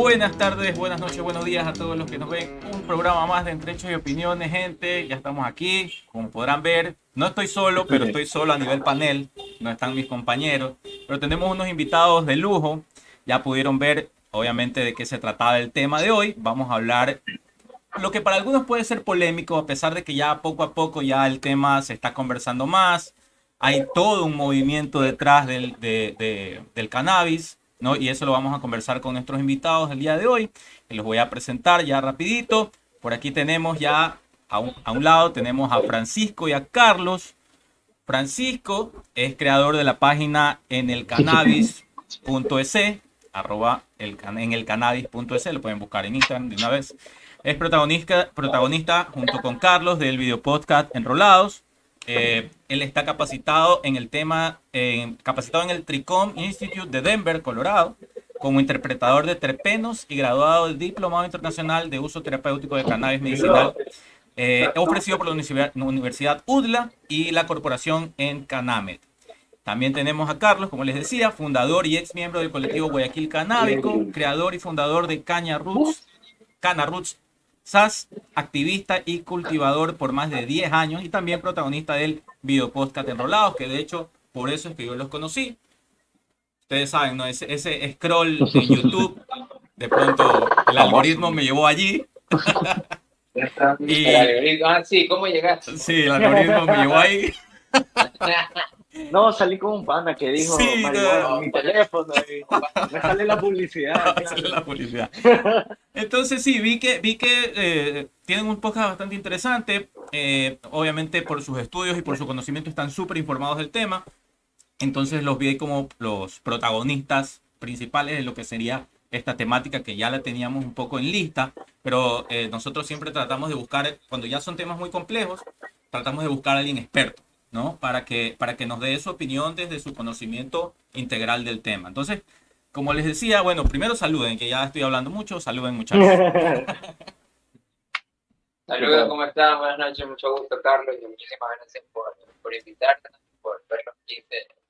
Buenas tardes, buenas noches, buenos días a todos los que nos ven. Un programa más de Entre Hechos y Opiniones, gente. Ya estamos aquí. Como podrán ver, no estoy solo, pero estoy solo a nivel panel. No están mis compañeros. Pero tenemos unos invitados de lujo. Ya pudieron ver, obviamente, de qué se trataba el tema de hoy. Vamos a hablar lo que para algunos puede ser polémico, a pesar de que ya poco a poco ya el tema se está conversando más. Hay todo un movimiento detrás del cannabis, ¿no? Y eso lo vamos a conversar con nuestros invitados el día de hoy. Que los voy a presentar ya rapidito. Por aquí tenemos ya a un lado tenemos a Francisco y a Carlos. Francisco es creador de la página en el cannabis.es, en el cannabis.es, lo pueden buscar en Instagram de una vez. Es protagonista junto con Carlos del video podcast Enrolados. Él está capacitado en el tema, capacitado en el Tricom Institute de Denver, Colorado, como interpretador de terpenos y graduado del Diplomado Internacional de Uso Terapéutico de Cannabis Medicinal, ofrecido por la Universidad UDLA y la corporación en Canamet. También tenemos a Carlos, como les decía, fundador y ex miembro del colectivo Guayaquil Canábico, creador y fundador de Cana Roots SAS, activista y cultivador por más de 10 años y también protagonista del video podcast Enrolados, que de hecho por eso es que yo los conocí. Ustedes saben, ¿no? Ese scroll en YouTube, de pronto el Famoso. algoritmo me llevó allí. El Y algoritmo, sí, ¿cómo llegaste? sí, el algoritmo me llevó ahí. No, salí con un pana que dijo Sí, marihuana en mi teléfono y me sale la publicidad, hacerle claro. la publicidad. Entonces sí, vi que tienen un podcast bastante interesante. Obviamente por sus estudios y por su conocimiento están súper informados del tema. Entonces los vi como los protagonistas principales de lo que sería esta temática que ya la teníamos un poco en lista, pero nosotros siempre tratamos de buscar, cuando ya son temas muy complejos, tratamos de buscar a alguien experto, ¿no? Para que nos dé su opinión desde su conocimiento integral del tema. Entonces, como les decía, bueno, primero saluden, que ya estoy hablando mucho, saluden muchachos. Saludos, ¿cómo están? Buenas noches, mucho gusto, Carlos, y muchísimas gracias por invitarnos, por ver los 15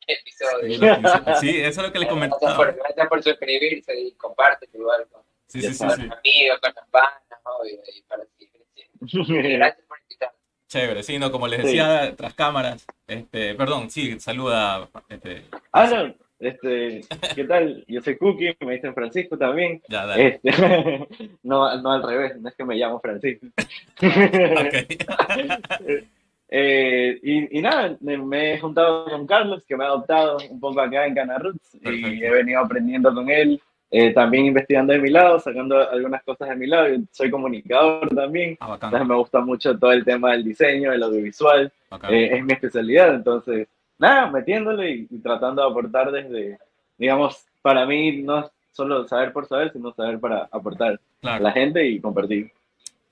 Sí, episodios. sí, eso es lo que les comentaba. Gracias por suscribirse y comparte igual Sí, Ya sí, sí, con sabes. sí. los amigos, con las panas, obvio, y para seguir creciendo. Y gracias por invitarnos. Chévere, sí, no, como les Sí. decía tras cámaras, perdón, sí, saluda, Ah, Francisco. no, ¿qué tal? Yo soy Cookie, me dicen Francisco también. Ya, dale. No, no al revés, no es que me llamo Francisco. Ok. Y nada, me he juntado con Carlos, que me ha adoptado un poco acá en Cana Roots, y he Perfecto. venido aprendiendo con él, también investigando de mi lado, sacando algunas cosas de mi lado. Yo soy comunicador también, Ah, bacán, entonces me gusta mucho todo el tema del diseño, del audiovisual, bacán. es mi especialidad. Entonces nada, metiéndole y tratando de aportar desde, digamos, para mí no es solo saber por saber, sino saber para aportar a Claro, la gente y compartir.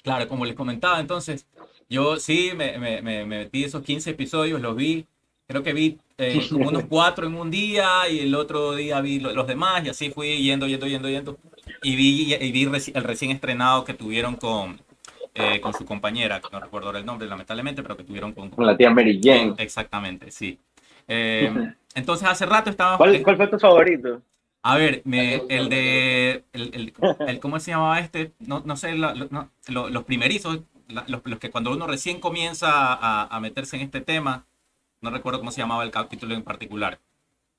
claro, como les comentaba, entonces, yo sí me metí esos 15 episodios, los vi, creo que vi como unos 4 en un día y el otro día vi los demás y así fui yendo. Y vi el recién estrenado que tuvieron con su compañera, que no recuerdo ahora el nombre, lamentablemente, pero que tuvieron Con la tía Mary Jane. exactamente, sí. Entonces hace rato estaba, ¿Cuál fue tu favorito? a ver, ¿Cuál te gustó? el ¿Cuál te gustó? de, ¿cómo se llamaba este? No, no sé, los primerizos, los que cuando uno recién comienza a meterse en este tema, no recuerdo cómo se llamaba el capítulo en particular.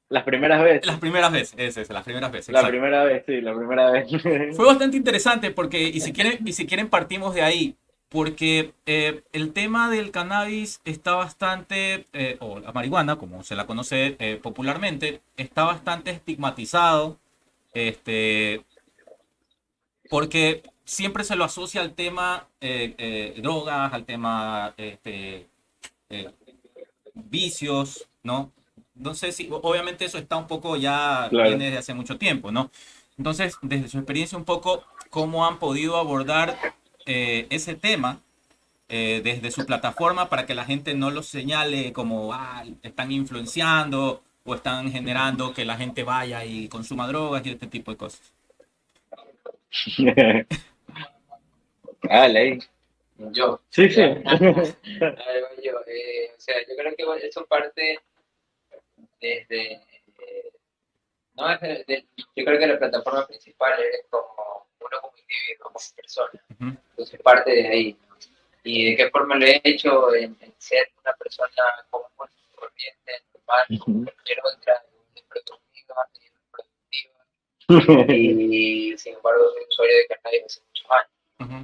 Las primeras veces. Las primeras veces, las primeras veces, La exacto. primera vez, sí, la primera vez. Fue bastante interesante porque, y si quieren partimos de ahí, porque el tema del cannabis está bastante, o la marihuana, como se la conoce popularmente, está bastante estigmatizado, este, porque siempre se lo asocia al tema drogas, al tema eh, vicios, ¿no? No sé si, obviamente eso está un poco ya, Claro. viene desde hace mucho tiempo, ¿no? Entonces, desde su experiencia un poco, ¿cómo han podido abordar ese tema desde su plataforma para que la gente no los señale como, están influenciando o están generando que la gente vaya y consuma drogas y este tipo de cosas? Ah, ley. Yo, Sí, sí. ya. Ahí voy yo. O sea, yo creo que igual eso parte desde, no es yo creo que la plataforma principal es como uno como individuo, como persona. Ujú. Entonces parte de ahí, ¿no? ¿Y de qué forma lo he hecho? En ser una persona común, corriente, normal, como cualquier otra, productiva, productiva, y sin embargo soy usuario de cannabis hace muchos años. Ujú.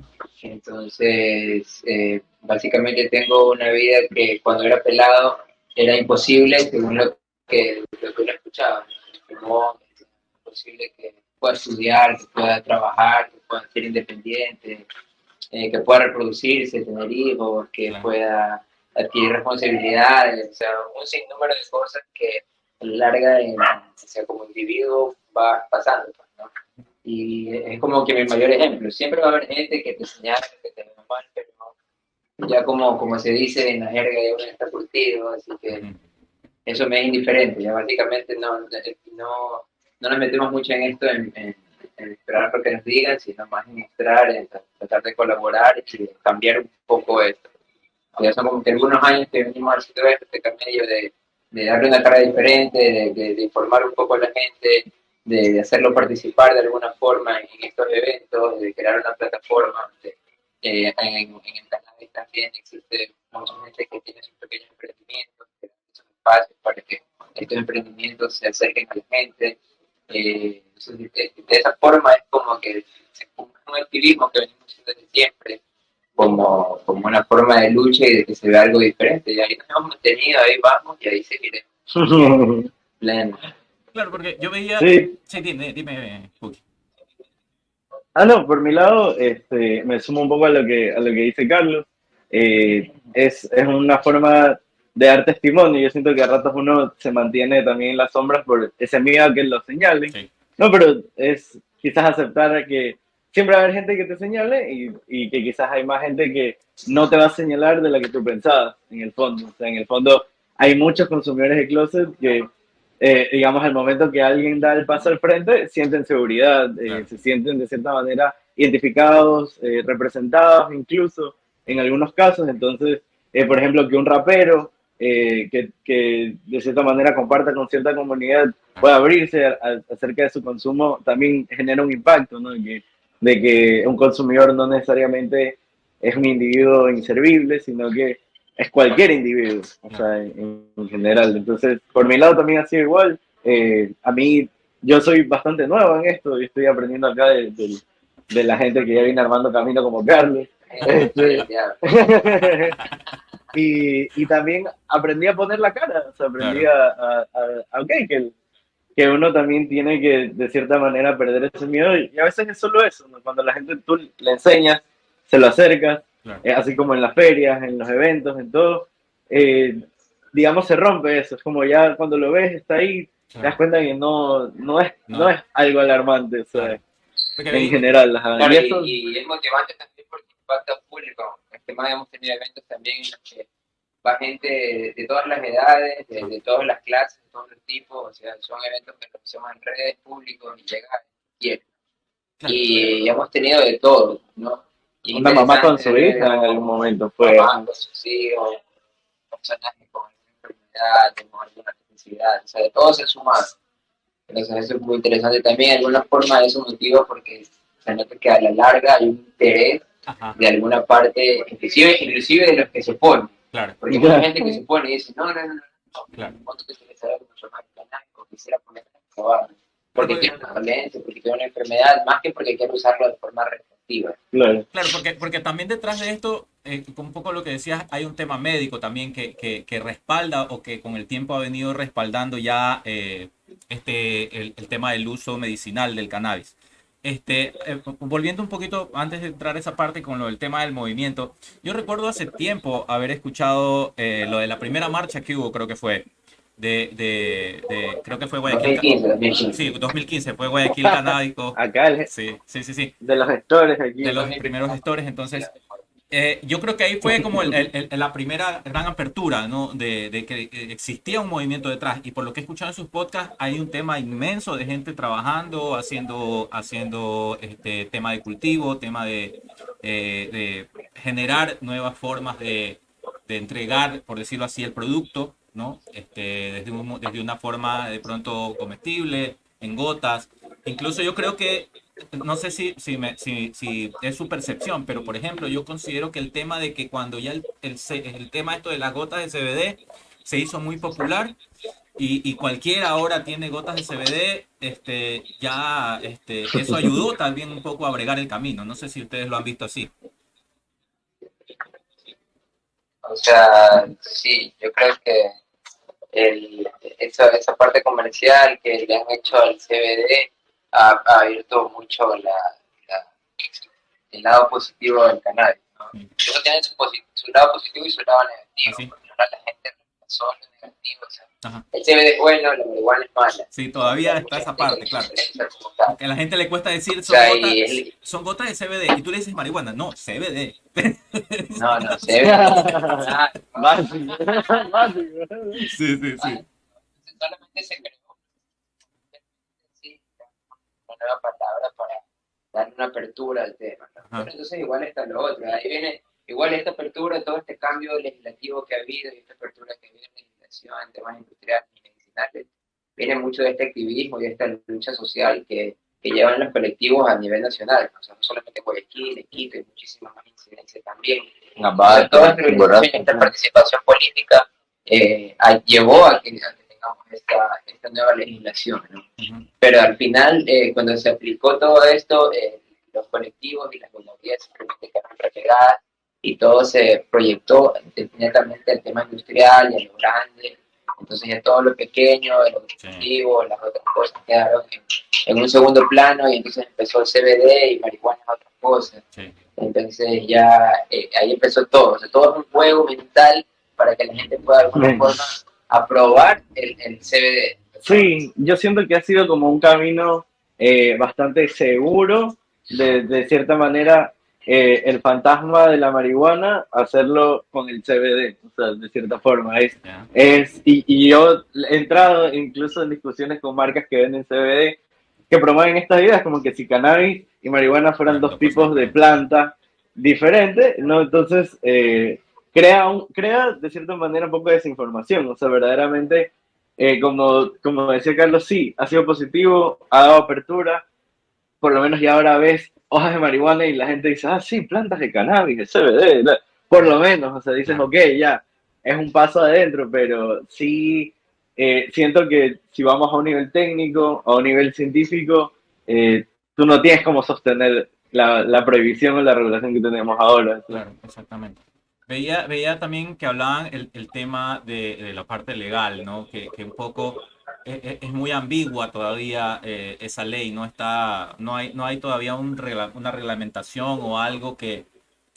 Entonces, básicamente tengo una vida que cuando era pelado era imposible, según lo que uno escuchaba, ¿no? Como es imposible que pueda estudiar, que pueda trabajar, que pueda ser independiente, que pueda reproducirse, tener hijos, que Claro. pueda adquirir responsabilidades, o sea, un sinnúmero de cosas que a la larga, o sea, como individuo va pasando, pues, ¿no? Y es como que mi mayor ejemplo. Siempre va a haber gente que te señala, que te ve mal, pero ya como se dice en la jerga, ya uno está curtido, así que Ujú. eso me es indiferente. Ya básicamente no nos metemos mucho en esto, en esperar porque nos digan, sino más en mostrar, en tratar de colaborar y cambiar un poco esto. Ya son como que algunos años que venimos haciendo este camello de darle una cara diferente, de informar un poco a la gente, de hacerlo participar de alguna forma en estos eventos, de crear una plataforma. En el canal también existe mucha gente que tiene sus pequeños emprendimientos, que dan esos espacios para que estos emprendimientos se acerquen a la gente. Entonces, de esa forma es como que se cumple un activismo que venimos haciendo desde siempre, como una forma de lucha y de que se vea algo diferente. Y ahí nos hemos mantenido, ahí vamos y ahí seguiremos. Pleno. Claro, porque yo veía. Sí. Sí, dime, Cookie. No, por mi lado, me sumo un poco a lo que dice Carlos. Es una forma de dar testimonio. Yo siento que a ratos uno se mantiene también en las sombras por ese miedo a que lo señalen. Sí, No, pero es quizás aceptar que siempre va a haber gente que te señale y que quizás hay más gente que no te va a señalar de la que tú pensabas, en el fondo. O sea, en el fondo hay muchos consumidores de closet que digamos, al momento que alguien da el paso al frente, sienten seguridad, claro. se sienten de cierta manera identificados, representados incluso en algunos casos. Entonces, por ejemplo, que un rapero que de cierta manera comparta con cierta comunidad pueda abrirse acerca de su consumo, también genera un impacto, ¿no? De que un consumidor no necesariamente es un individuo inservible, sino que es cualquier individuo, o Claro. sea, en general. Entonces, por mi lado también ha sido igual. A mí, yo soy bastante nuevo en esto y estoy aprendiendo acá de la gente que ya viene armando camino como Carlos. Este, y también aprendí a poner la cara, o sea, aprendí Claro. ok, que uno también tiene que, de cierta manera, perder ese miedo. Y a veces es solo eso, ¿no? Cuando la gente tú le enseñas, se lo acercas, Claro. así como en las ferias, en los eventos, en todo, eh, digamos, se rompe eso. Es como ya cuando lo ves, está ahí, te das Claro. cuenta que no No, es algo alarmante, o sea, claro. Porque en general. Ajá. Claro, Y eso, y es motivante también porque impacta público. Este más hemos tenido eventos también en los que va gente de todas las edades, de todas las clases, de todos los tipos, o sea, son eventos que hacemos en redes públicos y llega y claro. y hemos tenido de todo, ¿no? Y es una mamá con interesante su hija en ver algún momento fue. mamás con sus hijos, personajes con alguna enfermedad, con alguna necesidad, o sea, de todo se ha sumado. Entonces eso es muy interesante también, de alguna forma eso motiva porque se nota que a la larga hay un interés Ajá, de alguna parte, inclusive de los que se ponen. claro, Porque hay mucha gente que se pone y dice, no, claro. ¿cuánto te quieres saber cómo se llama el canal? O quisiera ponerme a probar. Claro, Porque tiene una dolencia, porque tiene una enfermedad, más que porque quiere usarlo de forma recreativa. Claro. claro, porque también detrás de esto, con un poco lo que decías, hay un tema médico también que respalda o que con el tiempo ha venido respaldando ya el tema del uso medicinal del cannabis. Volviendo un poquito antes de entrar a esa parte con lo del tema del movimiento, yo recuerdo hace tiempo haber escuchado lo de la primera marcha que hubo, creo que fue, creo que fue Guayaquil, 2015. sí, 2015, fue Guayaquil Canábico, Acá sí, sí, sí, sí, de los gestores aquí. de los primeros gestores. Entonces, yo creo que ahí fue como la primera gran apertura, ¿no? De que existía un movimiento detrás. Y por lo que he escuchado en sus podcasts, hay un tema inmenso de gente trabajando, haciendo tema de cultivo, tema de generar nuevas formas de entregar, por decirlo así, el producto, ¿no? Desde una forma de pronto comestible, en gotas. Incluso yo creo que no sé si es su percepción, pero por ejemplo, yo considero que el tema de que cuando ya el tema esto de las gotas de CBD se hizo muy popular y cualquiera ahora tiene gotas de CBD, eso ayudó también un poco a bregar el camino. No sé si ustedes lo han visto así. O sea, sí, yo creo que esa parte comercial que le han hecho al CBD ha abierto mucho la- el lado positivo del canal, ¿no? Eso tiene su lado positivo y su lado negativo. Así. Porque ahora la gente reemplazó lo negativo. O sea, Ajá. el CBD es bueno, la marihuana es mala. Sí, O sea, todavía hay está mucha esa gente que parte, no claro. diferencia como tal. Que a la gente le cuesta decir O sea, y son gotas de CBD y tú le dices marihuana. No, CBD. no, CBD. Básico, básico. Sí, sí, sí. Solamente se creó sí, una nueva palabra para dar una apertura al tema, ¿no? Ajá. Pero entonces igual está lo otro, ahí viene igual esta apertura, todo este cambio legislativo que ha habido y esta apertura que ha habido en legislación, en temas industriales y medicinales, viene mucho de este activismo y de esta lucha social que llevan los colectivos a nivel nacional, ¿no? O sea, no solamente Guayaquil, Quito, hay muchísimas más incidencias también. Entonces, toda esta organización y esta participación política llevó a que tengamos esta nueva legislación, ¿no? Ujú. Pero al final, cuando se aplicó todo esto, los colectivos y las minorías simplemente quedaron relegadas y todo se proyectó netamente al tema industrial y a lo grande. Entonces ya todo lo pequeño, el Sí, objetivo, las otras cosas quedaron en un segundo plano y entonces empezó el CBD y marihuana en otras cosas. sí. Entonces ya ahí empezó todo. O sea, todo es un juego mental para que la gente pueda de alguna Bien. forma aprobar el CBD. Sí, yo siento que ha sido como un camino bastante seguro, de cierta manera, el fantasma de la marihuana, hacerlo con el CBD, o sea, de cierta forma. Ya. Y yo he entrado incluso en discusiones con marcas que venden CBD, que promueven estas ideas, como que si cannabis y marihuana fueran Bueno, dos dos cosas tipos de diferentes. planta diferentes, ¿no? Entonces, crea de cierta manera un poco de desinformación, o sea, verdaderamente como decía Carlos, sí, ha sido positivo, ha dado apertura, por lo menos ya ahora ves hojas de marihuana y la gente dice, ah, sí, plantas de cannabis, de CBD, por lo menos, o sea, dices, Claro. ok, ya, es un paso adentro, pero sí, siento que si vamos a un nivel técnico, a un nivel científico, tú no tienes como sostener la prohibición o la regulación que tenemos ahora. ¿Sí? Claro, exactamente. Veía también que hablaban el tema de la parte legal, ¿no? Que un poco es muy ambigua todavía esa ley, no hay todavía una reglamentación o algo que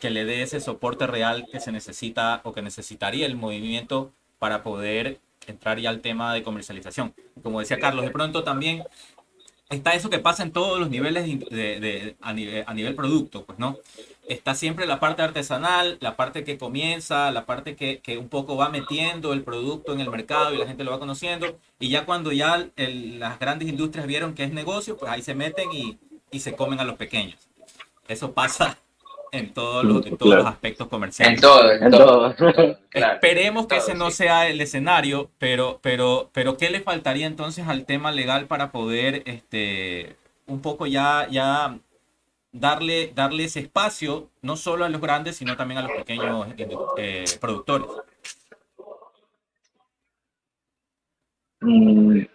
le dé ese soporte real que se necesita o que necesitaría el movimiento para poder entrar ya al tema de comercialización. Como decía Carlos, de pronto también está eso que pasa en todos los niveles a nivel producto, pues, ¿no? Está siempre la parte artesanal, la parte que comienza, la parte que un poco va metiendo el producto en el mercado y la gente lo va conociendo. Y ya cuando ya las grandes industrias vieron que es negocio, pues ahí se meten y se comen a los pequeños. Eso pasa en todos los Claro, aspectos En comerciales. todo, en todo. claro. Esperemos que ese Todo, no sí. sea el escenario, pero ¿qué le faltaría entonces al tema legal para poder un poco ya darle ese espacio, no solo a los grandes, sino también a los pequeños productores?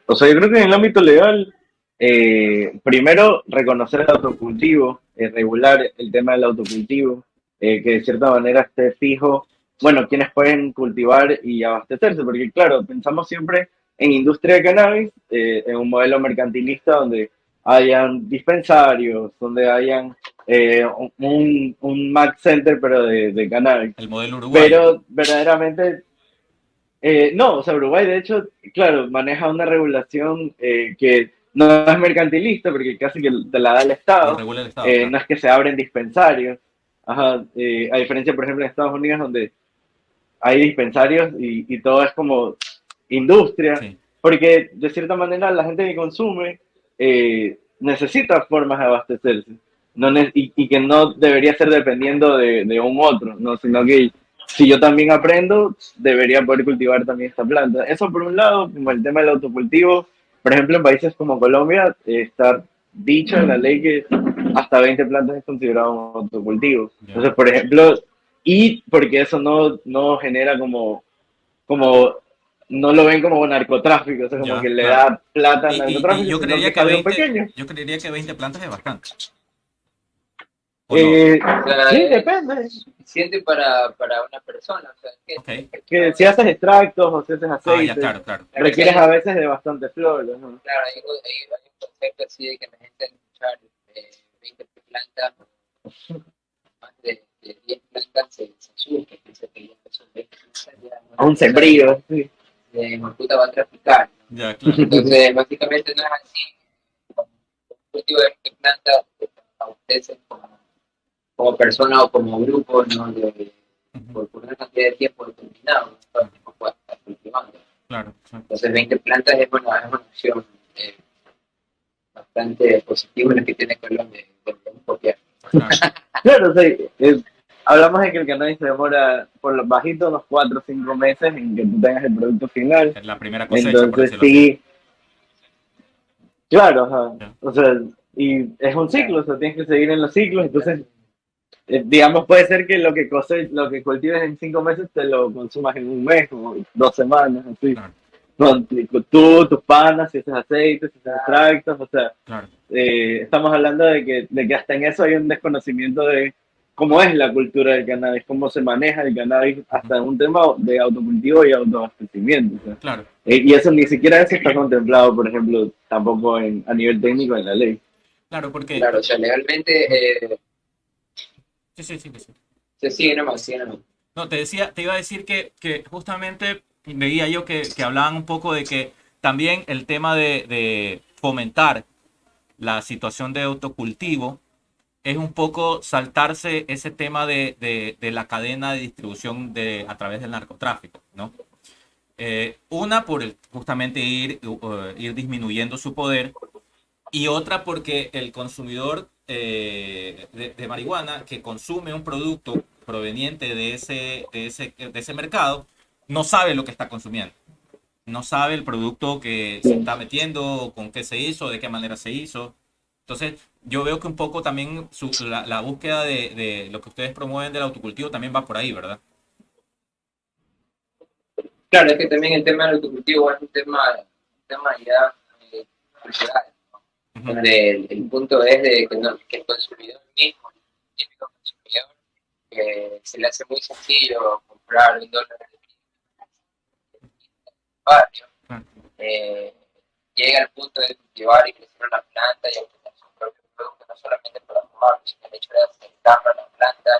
O sea, yo creo que en el ámbito legal, primero reconocer el autocultivo, regular el tema del autocultivo, que de cierta manera esté fijo, bueno, quienes pueden cultivar y abastecerse, porque claro, pensamos siempre en industria de cannabis, en un modelo mercantilista donde hayan dispensarios, donde hayan un Mac Center, pero de cannabis. El modelo uruguayo. Pero verdaderamente no, o sea, Uruguay de hecho, claro, maneja una regulación que no es mercantilista porque casi que te la da el Lo Estado, regula el Estado, claro. no es que se abren dispensarios, ajá, a diferencia, por ejemplo, en Estados Unidos donde hay dispensarios y todo es como industria, Sí, porque de cierta manera la gente que consume necesita formas de abastecerse y que no debería ser dependiendo de un otro, ¿no? Sino que si yo también aprendo, debería poder cultivar también esta planta. Eso por un lado, como el tema del autocultivo, por ejemplo, en países como Colombia, está dicho en la ley que hasta 20 plantas es considerado un autocultivo. Ya. Entonces, por ejemplo, y porque eso no genera como no lo ven como narcotráfico, o sea, como Ya, que le claro. da plata al Y narcotráfico, sino que es algo pequeño. yo creería que 20 plantas es bastante. ¿O no? O sea, Sí, es depende. suficiente para una persona. O sea, Ok. Que si haces extractos o si haces Ah, ya, aceites, claro, claro. requieres a veces de bastante flores, ¿no? Claro, hay un concepto así de que la gente al escuchar 20 plantas, más de 10 plantas se asusta, piensa que ya son 20 plantas, ya A un sembrío, sí. de puta va a traficar. Ya, claro. Entonces, básicamente no es así. El cultivo de 20 plantas abastecen como persona o como grupo, ¿no? Por una cantidad de tiempo determinado, ¿no? No puede estar cultivando. Claro, sí. Entonces, 20 plantas es una opción bastante positiva la que tiene Colombia de copiar. Claro. Claro, o sea, hablamos de que el cannabis se demora por lo bajito unos 4 o 5 meses en que tú tengas el producto final. Es la primera cosecha, por Entonces decirlo así. sí, claro, ajá. Ya. O sea, y es un ciclo, o sea, tienes que seguir en los ciclos, entonces, digamos, puede ser que lo que cultives en 5 meses te lo consumas en un mes o 2 semanas, así. Claro, Con tú, tus panas, si haces aceites, si haces extractos, o sea, claro. estamos hablando de que hasta en eso hay un desconocimiento de cómo es la cultura del cannabis, cómo se maneja el cannabis, hasta en un tema de autocultivo y autoabastecimiento. O sea. Claro, Y eso ni siquiera eso está contemplado, por ejemplo, tampoco a nivel técnico en la ley. claro, porque... Claro, o sea, legalmente Sí, sí, sí, sí. se sigue nomás, sigue nomás. No, te iba a decir que justamente veía yo que hablaban un poco de que también el tema de fomentar la situación de autocultivo es un poco saltarse ese tema de la cadena de distribución a través del narcotráfico, ¿no? Una por justamente ir disminuyendo su poder y otra porque el consumidor de marihuana que consume un producto proveniente de ese mercado no sabe lo que está consumiendo. No sabe el producto que se está metiendo, con qué se hizo, de qué manera se hizo. Entonces, yo veo que un poco también la búsqueda de lo que ustedes promueven del autocultivo también va por ahí, ¿verdad? Claro, es que también el tema del autocultivo es un tema ya cultural, Ujú. donde el punto es de que, no, que el consumidor mismo, el típico consumidor, se le hace muy sencillo comprar $1 de barrio, Ah, eh, llega al punto de cultivar y crecer una planta y obtener su propio producto, no solamente para fumar, sino el hecho de acercarlo a la planta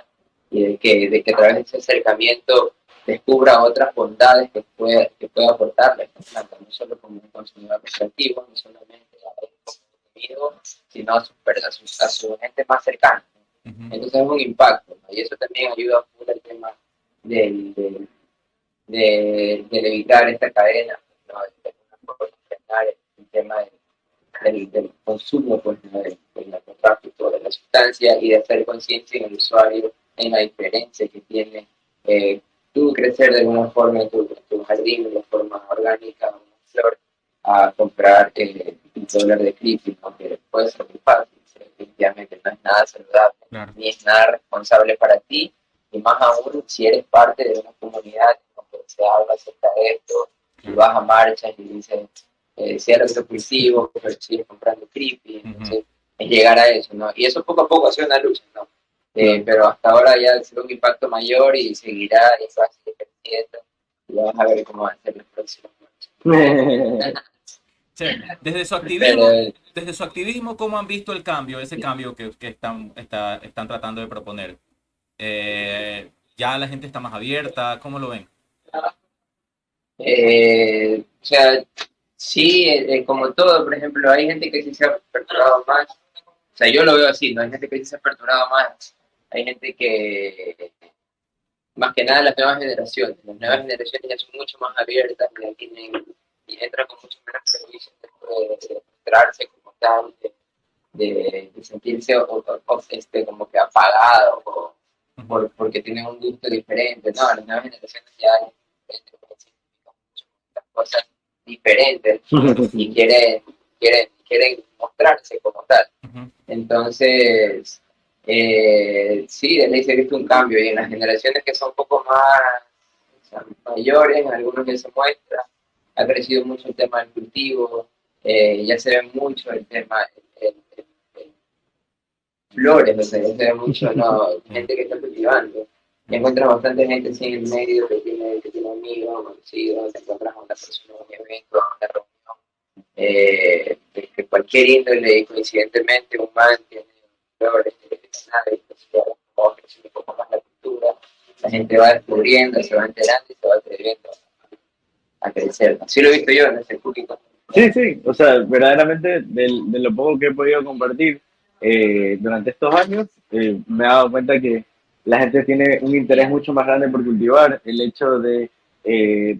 y de que a través de ese acercamiento descubra otras bondades que puede aportarle esta planta, no solo como un consumidor recreativo, no solamente a él como individuo, sino a su gente más cercana. ujú. Entonces es un impacto, ¿no? Y eso también ayuda mucho al tema del, del evitar esta cadena, ¿no? De frenar el tema del consumo pues, ¿no? del narcotráfico, de la sustancia y de hacer conciencia en el usuario en la diferencia que tiene tú crecer de alguna forma en tu jardín de forma orgánica, una flor, a comprar $1 de creepy, ¿no? Que puede ser muy fácil, definitivamente no es nada saludable, Claro, ni es nada responsable para ti, y más aún si eres parte de una comunidad donde se habla acerca de esto, y claro. vas a marchas y dices, cierra tu cultivo, pero sigues comprando creepy, Ujú. entonces es llegar a eso, ¿no? Y eso poco a poco ha sido una lucha, ¿no? Pero hasta ahora ya ha sido un impacto mayor y seguirá y va a seguir creciendo, y vamos a ver cómo van a ser los próximos años. Sí, Pero desde su activismo, ¿cómo han visto el cambio, ese cambio que están tratando de proponer? ¿Ya la gente está más abierta? ¿Cómo lo ven? o sea, sí, como todo, por ejemplo, hay gente que sí se ha aperturado más. O sea, yo lo veo así, ¿no? Hay gente que sí se ha aperturado más. Hay gente que, más que nada, las nuevas generaciones. Las nuevas generaciones ya son mucho más abiertas, ya tienen, y entran con mucho menos prejuicios de mostrarse como tal, de sentirse como que apagado o Ujú. porque tienen un gusto diferente. No, las nuevas generaciones ya cosas diferentes y quieren mostrarse como tal. Ujú. Entonces, sí, de ley se ha visto un cambio y en las generaciones que son un poco más, o sea, mayores, en algunos ya se muestra, ha crecido mucho el tema del cultivo, ya se ve mucho el tema, el flores, o sea, ya se ve mucho, ¿no? Gente que está cultivando. Y encuentras bastante gente así en el medio que tiene amigos, conocidos, te encuentras a una persona en un evento, a una reunión, de cualquier índole, coincidentemente un man tiene flores, nada, como creciendo un poco más la cultura, la gente va descubriendo, se va enterando y se va atreviendo a crecer. Así lo he visto yo en ese público. Sí, sí, o sea, verdaderamente de lo poco que he podido compartir durante estos años, me he dado cuenta que la gente tiene un interés mucho más grande por cultivar. El hecho de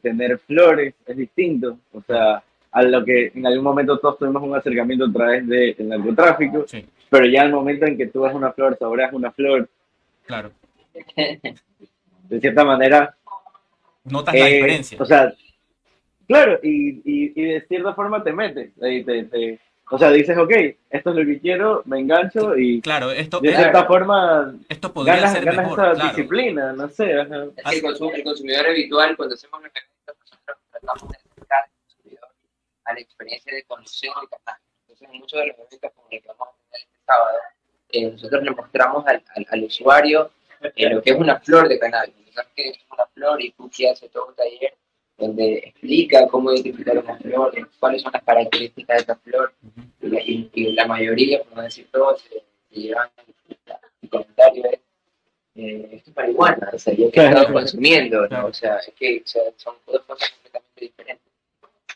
tener flores es distinto, o sea, a lo que en algún momento todos tuvimos un acercamiento a través del narcotráfico, Sí, pero ya el momento en que tú ves una flor, saboreas una flor, claro. de cierta manera, Notas la diferencia. o sea, claro, y de cierta forma te metes, o sea, dices, ok, esto es lo que quiero, me engancho y Claro, esto, de cierta Claro. forma esto podría ser ganas mejor, esa claro. disciplina, no sé, ajá. Es que el consumidor habitual, cuando hacemos los eventos, nosotros tratamos de acercar al consumidor a la experiencia de conocer el canal. Entonces, en muchos de los eventos como el que vamos a tener este sábado, nosotros le mostramos al usuario lo que es una flor de cannabis. ¿Sabes qué es una flor? Y Puki hace todo un taller donde explica cómo identificar una flor, cuáles son las características de esta flor, Ujú. y la mayoría, por no decir todos, se llevan el comentario es esto es marihuana, o sea, yo que he estado consumiendo, ¿no? Claro. O sea, es que o sea, son dos cosas completamente diferentes.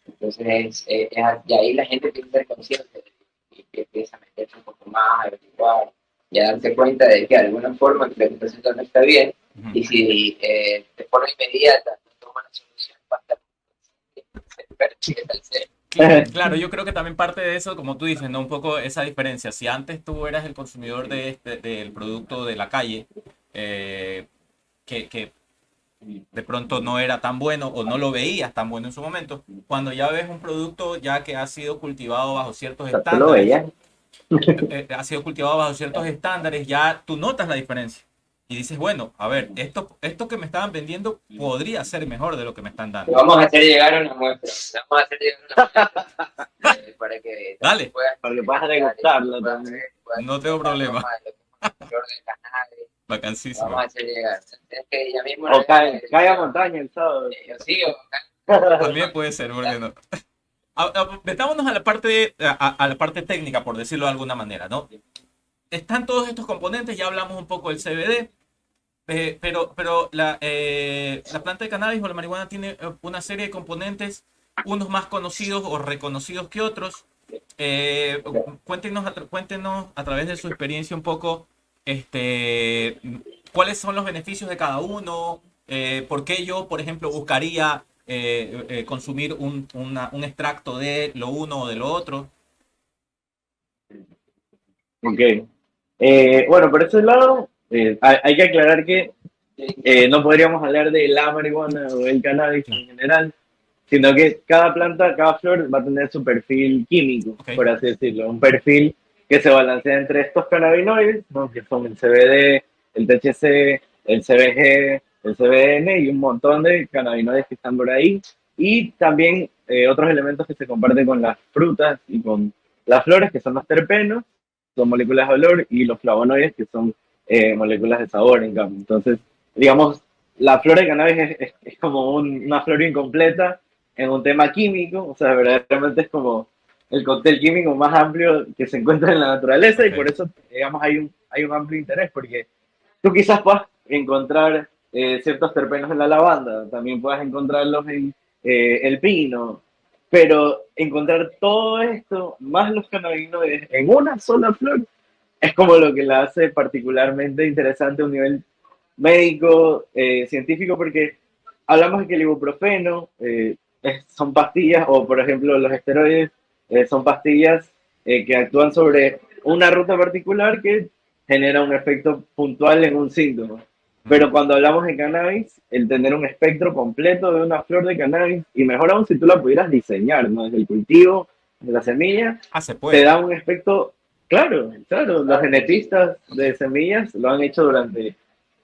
Entonces, y ahí la gente tiene que ser consciente y que empieza a meterse un poco más, a averiguar y a darse cuenta de que de alguna forma lo que está haciendo no está bien Ujú. y si de forma inmediata no toma la solución, va a estar se persigue el ser. Claro, yo creo que también parte de eso, como tú dices, ¿no? Un poco esa diferencia. Si antes tú eras el consumidor del producto de la calle, eh, que de pronto no era tan bueno o no lo veías tan bueno en su momento, cuando ya ves un producto ya que ha sido cultivado bajo ciertos O sea, tú lo estándares, veías. ha sido cultivado bajo ciertos estándares, ya tú notas la diferencia. Y dices, bueno, a ver, esto que me estaban vendiendo podría ser mejor de lo que me están Te dando. vamos a hacer llegar una muestra, te vamos a hacer llegar una muestra para que Dale, puedas Para que puedas investigar y degustarlo puedas también. ver, puedas no tengo tener la problema. aroma de lo que es un flor de cannabis. Vamos Bacancísimo. a hacer llegar. Es que ya mismo O cae a montaña el sábado. yo sigo. También puede ser, ¿por qué no? Metámonos a la parte, a la parte técnica, por decirlo de alguna manera, ¿no? Están todos estos componentes, ya hablamos un poco del CBD, pero la planta de cannabis o la marihuana tiene una serie de componentes, unos más conocidos o reconocidos que otros. Eh, cuéntenos a través de su experiencia un poco este, cuáles son los beneficios de cada uno, por qué yo, por ejemplo, buscaría consumir un extracto de lo uno o de lo otro. Ok. Bueno, por ese lado, hay que aclarar que no podríamos hablar de la marihuana o del cannabis en general, sino que cada planta, cada flor va a tener su perfil químico, Ok. por así decirlo, un perfil que se balancea entre estos cannabinoides, ¿no? Que son el CBD, el THC, el CBG, el CBN y un montón de cannabinoides que están por ahí, y también otros elementos que se comparten con las frutas y con las flores, que son los terpenos, son moléculas de olor, y los flavonoides, que son moléculas de sabor, en cambio. Entonces, digamos, la flor de cannabis es como una flor incompleta en un tema químico, o sea, verdaderamente es como el cóctel químico más amplio que se encuentra en la naturaleza, y Ok. por eso, digamos, hay un amplio interés, porque tú quizás puedas encontrar ciertos terpenos en la lavanda, también puedas encontrarlos en el pino, pero encontrar todo esto, más los cannabinoides, en una sola flor, es como lo que la hace particularmente interesante a un nivel médico, científico, porque hablamos de que el ibuprofeno son pastillas, o por ejemplo los esteroides son pastillas que actúan sobre una ruta particular que genera un efecto puntual en un síntoma. Pero cuando hablamos de cannabis, el tener un espectro completo de una flor de cannabis, y mejor aún si tú la pudieras diseñar, ¿no? Desde el cultivo de la semilla, Se te puede. da un efecto, claro, claro, los genetistas de semillas lo han hecho durante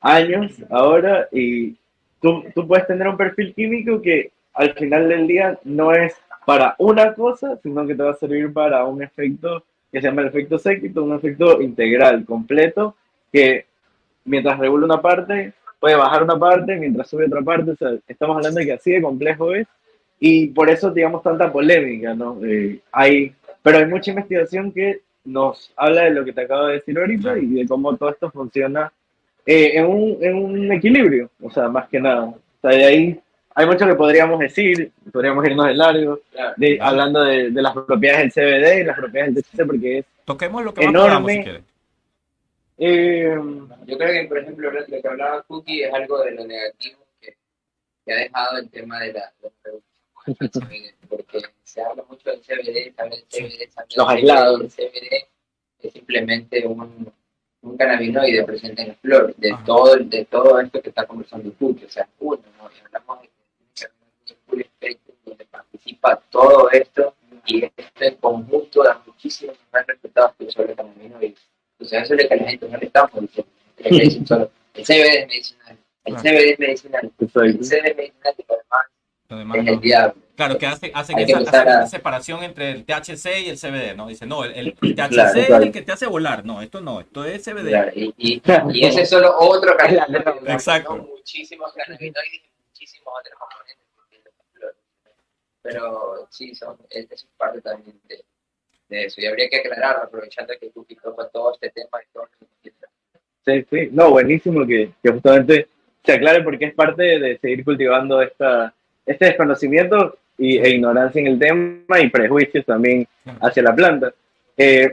años ahora y tú puedes tener un perfil químico que al final del día no es para una cosa, sino que te va a servir para un efecto que se llama el efecto séquito, un efecto integral, completo, que mientras regula una parte, puede bajar una parte, mientras sube otra parte, o sea, estamos hablando de que así de complejo es, y por eso, digamos, tanta polémica, ¿no? Pero hay mucha investigación que nos habla de lo que te acabo de decir ahorita Claro. y de cómo todo esto funciona en un equilibrio, o sea, más que nada. O sea, de ahí hay mucho que podríamos decir, podríamos irnos de largo, Claro. Dale. hablando de las propiedades del CBD y las propiedades del THC, porque es Toquemos lo que más podamos si enorme. quieres. Eh, Yo creo que, por ejemplo, lo que hablaba Cookie es algo de lo negativo que ha dejado el tema de la revolución del CBD, porque se habla mucho del CBD, también el CBD, también los el CBD, aislados. el CBD es simplemente un cannabinoide presente en la flor, Ajá. de todo esto que está conversando Cookie, o sea, uno, ¿no? Y hablamos de que un full spectrum donde participa todo esto y este conjunto de muchísimos más respetados que son los cannabinoides. Entonces, eso es lo que a la gente no le estamos diciendo. Le dicen solo, el CBD es medicinal, el Claro. CBD es medicinal, el Exacto. CBD es medicinal, pero además Lo demás es no. el diablo. Claro, que hacen Hay que esa empezar a... separación entre el THC y el CBD, ¿no? Dicen, no, el THC Claro, es claro. el que te hace volar. No, esto no, esto es CBD. claro, y ese es solo otro cannabinoide, Exacto. ¿no? Muchísimos cannabinoides y muchísimos otros componentes que tiene la flor. Pero sí, eso es parte también de eso. Y habría que aclararlo, aprovechando que tú toca todo este tema y todo lo que Sí, sí. No, buenísimo que justamente se aclare porque es parte de seguir cultivando este desconocimiento e ignorancia en el tema y prejuicios también hacia la planta.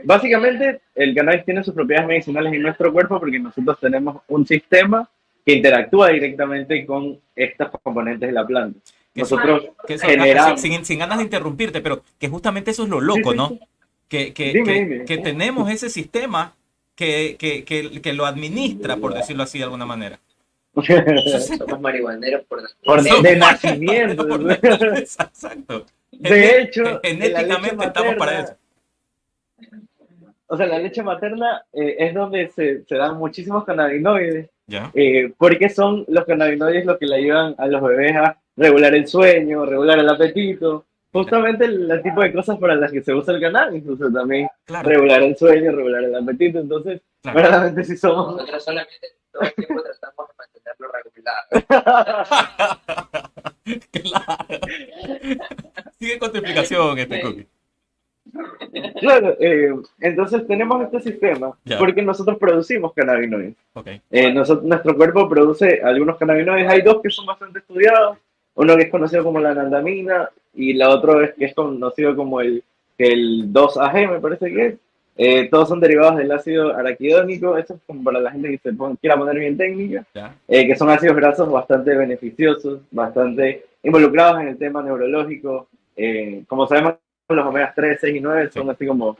Básicamente, el cannabis tiene sus propiedades medicinales en nuestro cuerpo porque nosotros tenemos un sistema que interactúa directamente con estos componentes de la planta. Que eso, Nosotros que eso generamos... sin ganas de interrumpirte, pero que justamente eso es lo Sí, loco, sí, ¿no? sí. Dime. Que tenemos ese sistema que lo administra, por decirlo así de alguna manera. Entonces, somos marihuaneros por De nacimiento. por naturaleza, exacto. De hecho, en la leche Genéticamente estamos para materna, eso. o sea, la leche materna es donde se dan muchísimos cannabinoides, ¿Ya? porque son los cannabinoides los que le ayudan a los bebés a regular el sueño, regular el apetito, justamente el tipo de cosas para las que se usa el cannabis, o sea, también Claro, regular el sueño, regular el apetito, entonces, claro. verdaderamente sí somos... Nosotros solamente todo el tiempo tratamos de mantenerlo regulado. Claro. Sigue con tu explicación, Cookie. Claro, entonces tenemos este sistema Ya. porque nosotros producimos cannabinoides. Okay. Nuestro cuerpo produce algunos cannabinoides, hay dos que son bastante estudiados, uno que es conocido como la anandamina y la otra es que es conocido como el 2-AG, me parece que es. Todos son derivados del ácido araquidónico, eso es como para la gente que quiera poner bien técnica, Ya. que son ácidos grasos bastante beneficiosos, bastante involucrados en el tema neurológico. Como sabemos, los omegas 3, 6 y 9 son así como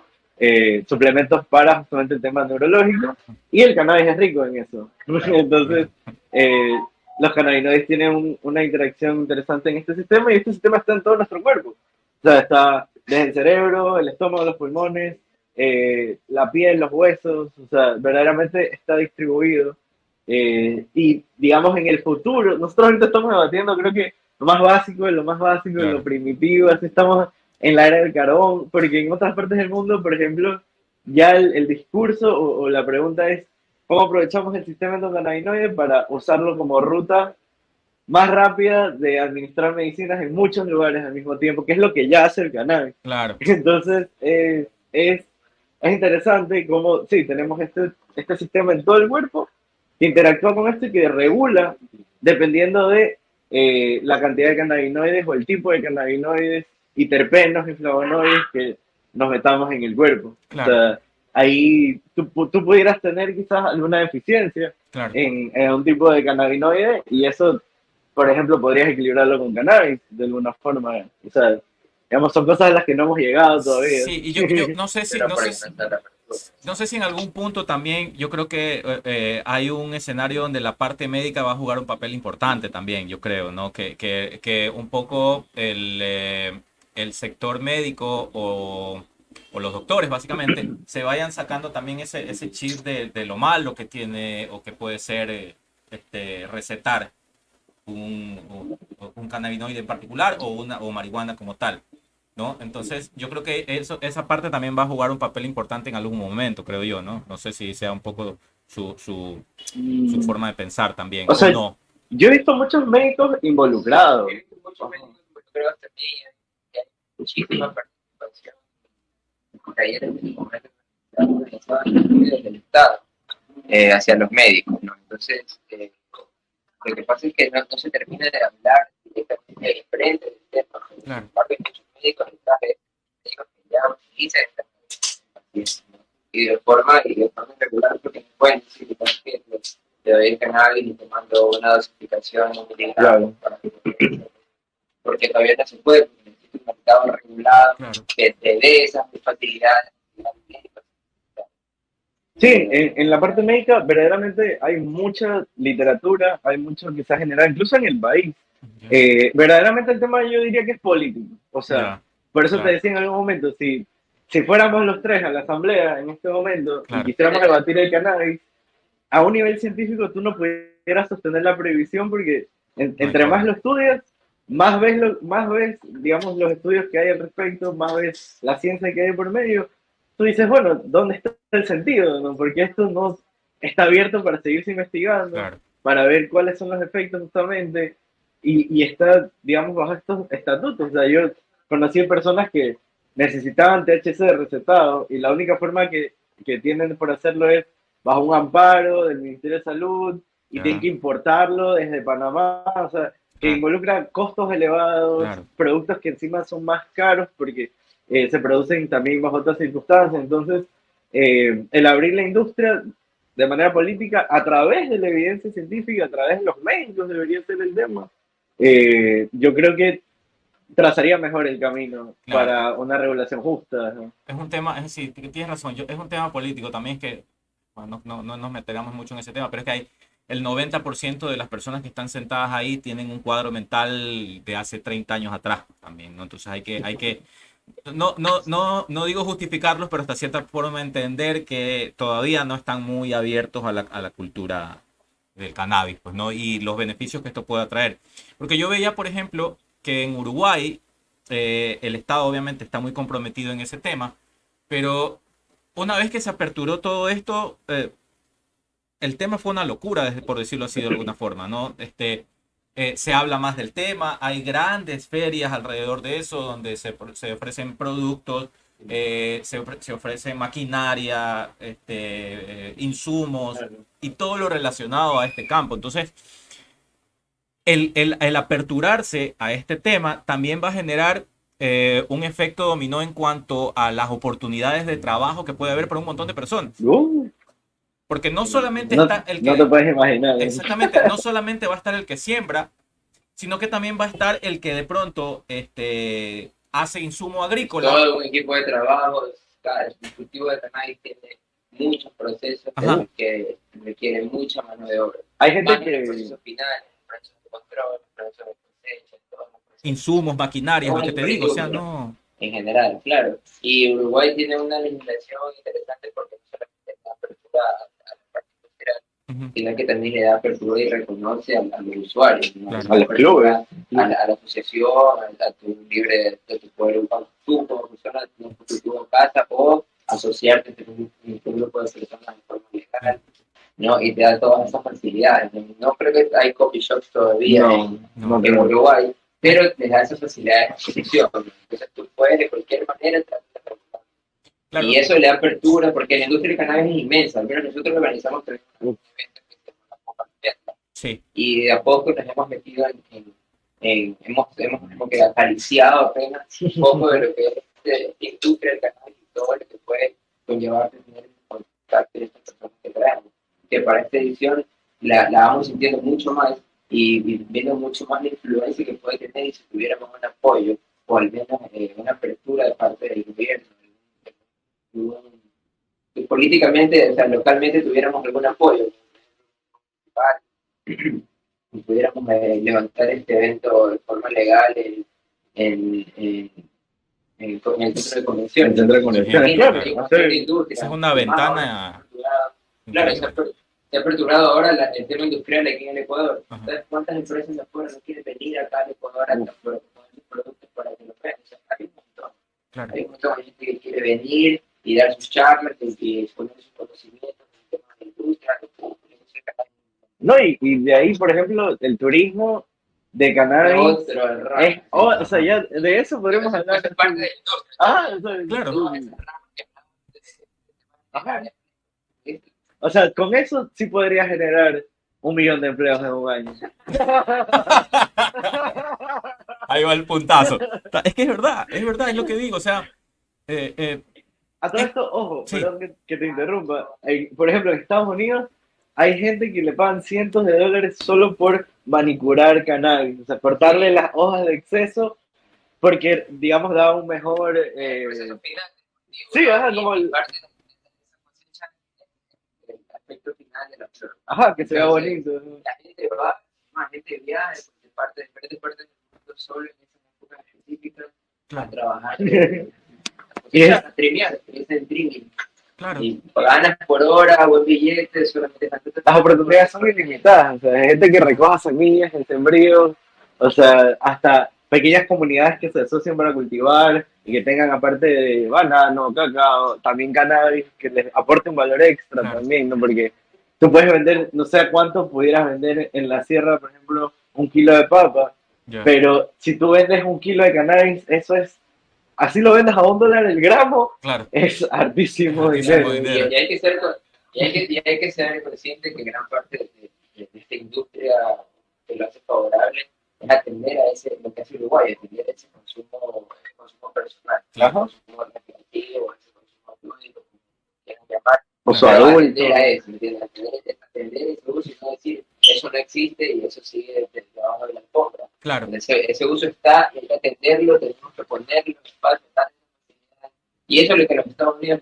suplementos para justamente el tema neurológico y el cannabis es rico en eso. Entonces, los cannabinoides tienen una interacción interesante en este sistema y este sistema está en todo nuestro cuerpo. O sea, está desde el cerebro, el estómago, los pulmones, la piel, los huesos, o sea, verdaderamente está distribuido. Y digamos en el futuro, nosotros ahorita estamos debatiendo, creo que lo más básico de lo más básico, de lo primitivo, así estamos en la era del carbón, porque en otras partes del mundo, por ejemplo, ya el discurso o la pregunta es cómo aprovechamos el sistema endocannabinoide para usarlo como ruta más rápida de administrar medicinas en muchos lugares al mismo tiempo, que es lo que ya hace el cannabis. Claro. Entonces, es interesante cómo, sí, tenemos este sistema en todo el cuerpo que interactúa con esto y que regula dependiendo de la cantidad de cannabinoides o el tipo de cannabinoides y terpenos y flavonoides que nos metamos en el cuerpo. Claro. O sea, ahí tú pudieras tener quizás alguna deficiencia Claro. en un tipo de cannabinoide y eso, por ejemplo, podrías equilibrarlo con cannabis de alguna forma. O sea, digamos, son cosas a las que no hemos llegado todavía. Sí, y yo no sé si, no sé si en algún punto también, yo creo que hay un escenario donde la parte médica va a jugar un papel importante también, yo creo, ¿no? Que un poco el sector médico o los doctores básicamente se vayan sacando también ese chip de lo malo que tiene o que puede ser recetar un cannabinoide en particular o marihuana como tal, ¿no? Entonces, yo creo que esa parte también va a jugar un papel importante en algún momento, creo yo, ¿no? No sé si sea un poco su Mm, forma de pensar también, O o sea, no. yo he visto muchos médicos involucrados. He visto muchos médicos involucrados también, y hay muchísima participación en talleres de del Estado hacia los médicos, ¿no? Entonces, lo que pasa es que no se termina de hablar directamente de frente del tema. Claro, En parte, muchos médicos médicos que ya utilizan esta ¿no? Y de forma regular, porque no pueden decir que te doy el cannabis y te mando una dosificación Claro. porque todavía no se puede, porque necesita un mercado regulado claro, que te dé esas facilidades. Sí, en la parte médica verdaderamente hay mucha literatura, hay mucho que se ha generado, incluso en el país. ya, Verdaderamente el tema yo diría que es político. O sea, ya, por eso te claro, decía en algún momento, si fuéramos los tres a la asamblea en este momento y claro, quisiéramos debatir el cannabis, a un nivel científico tú no pudieras sostener la prohibición porque no hay entre más forma, lo estudias, más ves, digamos, los estudios que hay al respecto, más ves la ciencia que hay por medio. Tú dices, bueno, ¿dónde está el sentido? ¿No? Porque esto no está abierto para seguirse investigando, claro, para ver cuáles son los efectos justamente, y está, digamos, bajo estos estatutos. O sea, yo conocí personas que necesitaban THC recetado y la única forma que tienen por hacerlo es bajo un amparo del Ministerio de Salud y tienen ya, que importarlo desde Panamá, o sea, que claro, involucra costos elevados, claro, productos que encima son más caros porque se producen también bajo otras circunstancias. Entonces, el abrir la industria de manera política a través de la evidencia científica, a través de los médicos debería ser el tema. Yo creo que trazaría mejor el camino claro. para una regulación justa, ¿no? Es un tema, sí, tienes razón, es un tema político también que, bueno, no nos meteremos mucho en ese tema, pero es que hay el 90% de las personas que están sentadas ahí tienen un cuadro mental de hace 30 años atrás también, ¿no? Entonces no digo justificarlos, pero hasta cierta forma entender que todavía no están muy abiertos a la cultura del cannabis, pues, ¿no? Y los beneficios que esto pueda traer. Porque yo veía, por ejemplo, que en Uruguay el Estado obviamente está muy comprometido en ese tema, pero una vez que se aperturó todo esto, el tema fue una locura, por decirlo así de alguna forma, ¿no? Se habla más del tema, hay grandes ferias alrededor de eso donde se ofrecen productos, se ofrece maquinaria, insumos y todo lo relacionado a este campo. Entonces, el aperturarse a este tema también va a generar un efecto dominó en cuanto a las oportunidades de trabajo que puede haber para un montón de personas. Uh, Porque no solamente no, está el no te que, puedes imaginar. exactamente, no solamente va a estar el que siembra, sino que también va a estar el que de pronto hace insumo agrícola. Todo un equipo de trabajo, el cultivo de cannabis tiene muchos procesos Ajá, que requieren mucha mano de obra. Hay gente Más en el que, proceso final, en el proceso de control, en el proceso de cosecha, en todos los procesos. insumos, Es maquinarias, lo una que te digo, o sea, superindustria no. en general, claro. Y Uruguay tiene una legislación interesante porque no solamente da apertura a la parte industrial, Ujú, sino que también le da apertura y reconoce a los usuarios, ¿no? Le claro, da a los clubes, apertura a la asociación, a tu libre, de tu poder, tú como persona, tener tu cultivo en casa o asociarte con un grupo de personas de forma sí, legal, ¿no? Y te da todas esas facilidades. No creo que hay coffee shops todavía no, no no. en creo. Uruguay, pero te da esas facilidades de exposición. Entonces tú puedes de cualquier manera entrar a la pregunta. Y Claro, eso le da apertura, porque la industria del cannabis es inmensa. Al menos nosotros organizamos tres eventos que se llaman Copa Fiesta. sí, Y de a poco nos hemos metido hemos como que acariciado apenas un poco de lo que es la industria del cannabis y todo lo que puede conllevar tener contacto de estas personas que traemos. Que para esta edición la vamos sintiendo mucho más y viendo mucho más la influencia que puede tener y si tuviéramos un apoyo o al menos una apertura de parte del gobierno, que políticamente, o sea, localmente tuviéramos algún apoyo y pudiéramos levantar este evento de forma legal en en el centro de El convenciones. centro de conexiones, Imagínate, claro. hay un Sí. montón de industrias. Esa es una Además, ventana. claro, se ha aperturado ahora el tema industrial aquí en el Ecuador. Ajá. ¿Sabes cuántas empresas de afuera no quieren venir acá al Ecuador a poner sus productos para que lo vean? O sea, hay un montón. Claro. Hay un montón de gente que quiere venir y dar sus charlas y exponer sus conocimientos en temas de industria. No, y de ahí, por ejemplo, el turismo de cannabis es, o sea, ya de eso podemos hablar. Es parte de la industria. Ah, o sea, Claro. No, es raro que Ajá. O sea, con eso sí podría generar 1 millón de empleos en un año. Ahí va el puntazo. Es que es verdad, es lo que digo. O sea, A todo esto, ojo, Sí. perdón que te interrumpa. Por ejemplo, en Estados Unidos hay gente que le pagan cientos de dólares solo por manicurar cannabis, o sea, cortarle las hojas de exceso porque, digamos, da un mejor... sí, ajá, como el... parte de esa cosecha, el aspecto final de la flor. Ajá, que se vea Entonces, bonito. La gente va, más gente viaja de diferentes partes del mundo solo en esa época específica a claro, trabajar. Y es- A streamear, es el streaming. claro. Y ganas por hora, buen billete, solamente Las oportunidades son ilimitadas, o sea, hay gente que recoja semillas en sembríos, o sea, hasta pequeñas comunidades que se asocian para cultivar y que tengan aparte de banano, cacao, también cannabis, que les aporte un valor extra Claro. también, ¿no? Porque tú puedes vender, no sé a cuánto pudieras vender en la sierra, por ejemplo, 1 kilo de papa, Ya. pero si tú vendes 1 kilo de cannabis, eso es, así lo vendes a $1 el gramo, Claro. es hartísimo Hartísimo dinero. dinero. Y hay que ser consciente que gran parte de esta industria que lo hace favorable es atender a lo que hace Uruguay, atender a ese consumo personal, Claro. consumo recreativo, ese consumo lúdico, como quieran llamar. O Claro. su Pero adulto. atender a eso, ¿entiendes? Atender ese uso y no decir, eso no existe y eso sigue debajo de la alfombra. Claro. Ese uso está y hay que atenderlo, tenemos que ponerlo en espacio, y eso es lo que los Estados Unidos